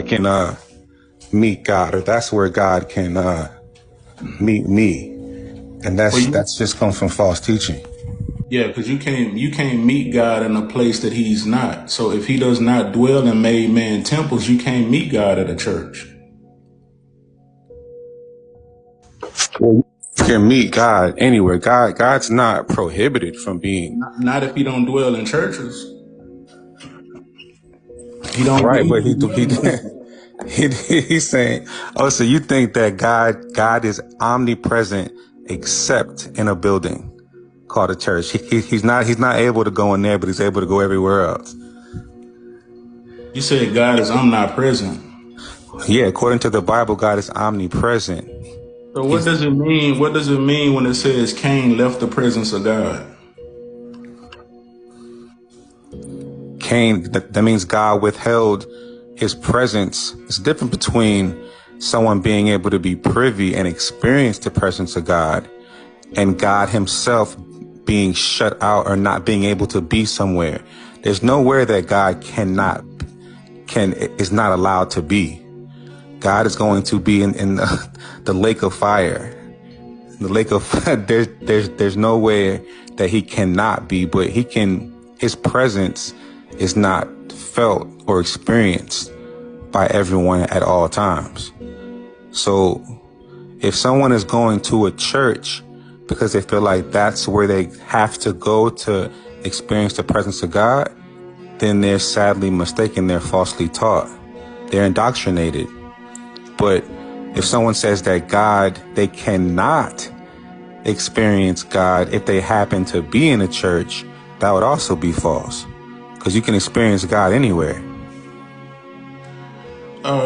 can meet God, or that's where God can meet me, and that's just comes from false teaching. Yeah, because you can't meet God in a place that He's not. So if He does not dwell in made man temples, you can't meet God at a church. Well, you can meet God anywhere. God's not prohibited from being Not if He don't dwell in churches. He don't right, but dwell in temples. he's saying, oh, so you think that God is omnipresent except in a building called a church? He's not able to go in there, but he's able to go everywhere else. You said God is omnipresent. Yeah, according to the Bible, God is omnipresent. So what does it mean? What does it mean when it says Cain left the presence of God? Cain, that means God withheld his presence. It's different between someone being able to be privy and experience the presence of God and God himself being shut out or not being able to be somewhere. There's nowhere that God is not allowed to be. God is going to be in the lake of fire. The lake of there's nowhere that he cannot be, but his presence is not felt or experienced by everyone at all times. So if someone is going to a church because they feel like that's where they have to go to experience the presence of God, then they're sadly mistaken. They're falsely taught. They're indoctrinated. But if someone says that they cannot experience God if they happen to be in a church, that would also be false. Because you can experience God anywhere.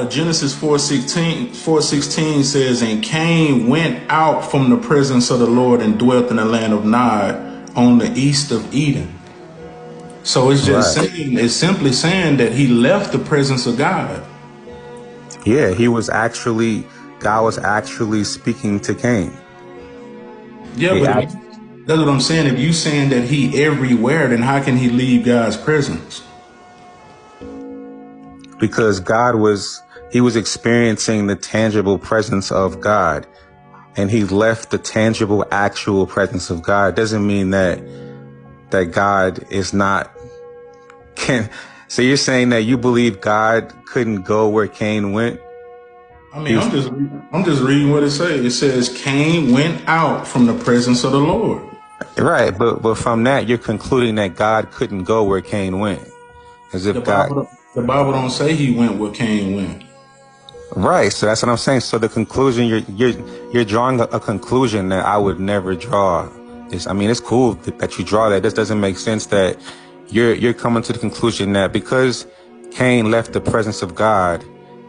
Genesis 4:16 says, and Cain went out from the presence of the Lord and dwelt in the land of Nod on the east of Eden. So it's just saying, it's simply saying that he left the presence of God. Yeah, God was actually speaking to Cain. Yeah, but that's what I'm saying. If you saying that he everywhere, then how can he leave God's presence? Because he was experiencing the tangible presence of God, and he left the tangible, actual presence of God. Doesn't mean that God is not So you're saying that you believe God couldn't go where Cain went? I mean, I'm just reading what it says. It says Cain went out from the presence of the Lord. Right, but from that you're concluding that God couldn't go where Cain went, as if the Bible don't say he went where Cain went. Right, so that's what I'm saying. So the conclusion you're drawing a conclusion that I would never draw. It's cool that you draw that. This doesn't make sense that you're coming to the conclusion that because Cain left the presence of God,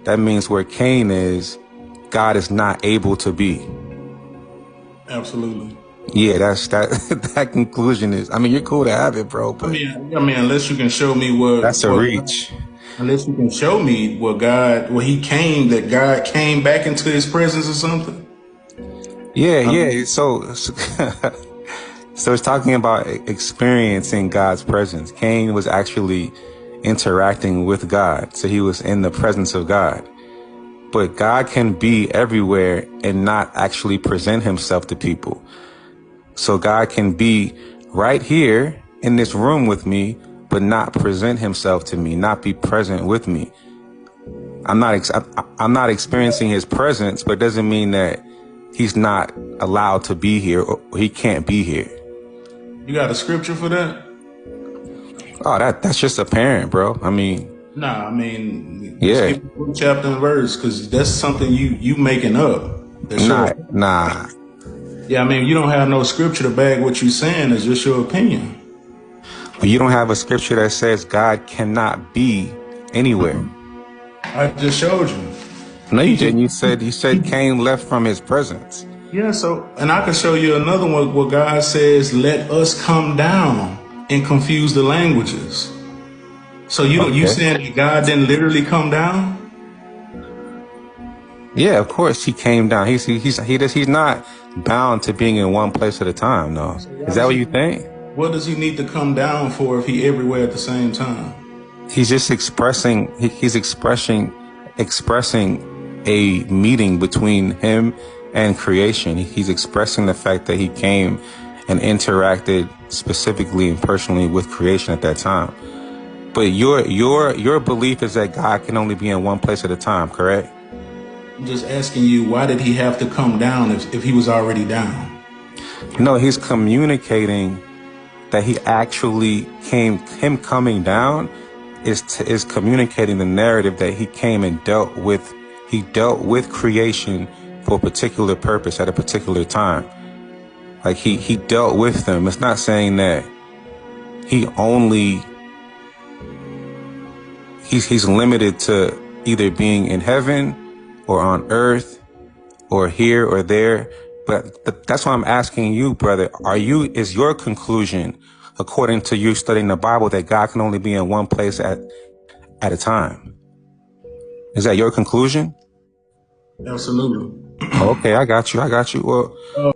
that means where Cain is, God is not able to be. Absolutely. Yeah, that conclusion is. You're cool to have it, bro. But unless you can show me what that's a reach. Unless you can show me where God came back into His presence or something. Yeah. So it's talking about experiencing God's presence. Cain was actually interacting with God. So he was in the presence of God. But God can be everywhere and not actually present himself to people. So God can be right here in this room with me, but not present himself to me, not be present with me. I'm not experiencing his presence, but it doesn't mean that he's not allowed to be here or he can't be here. You got a scripture for that? Oh, that's just apparent, bro. Yeah. Book, chapter and verse, because that's something you making up. Nah. Yeah, you don't have no scripture to back what you're saying. It's just your opinion. But you don't have a scripture that says God cannot be anywhere. I just showed you. No, you didn't. You said Cain left from his presence. Yeah, and I can show you another one where God says, let us come down and confuse the languages. So you saying that God didn't literally come down? Yeah, of course he came down. He's not bound to being in one place at a time, no. Is that what you think? What does he need to come down for if he everywhere at the same time? He's just expressing expressing a meeting between him and creation. He's expressing the fact that he came and interacted specifically and personally with creation at that time. But your belief is that God can only be in one place at a time, correct? I'm just asking you, why did he have to come down if he was already down? No, he's communicating that he actually came. Him coming down is communicating the narrative that he came and dealt with. He dealt with creation for a particular purpose at a particular time. Like he dealt with them. It's not saying that he's limited to either being in heaven or on earth or here or there. But that's why I'm asking you, brother, is your conclusion, according to you studying the Bible, that God can only be in one place at a time? Is that your conclusion? Absolutely. Okay, I got you. Well,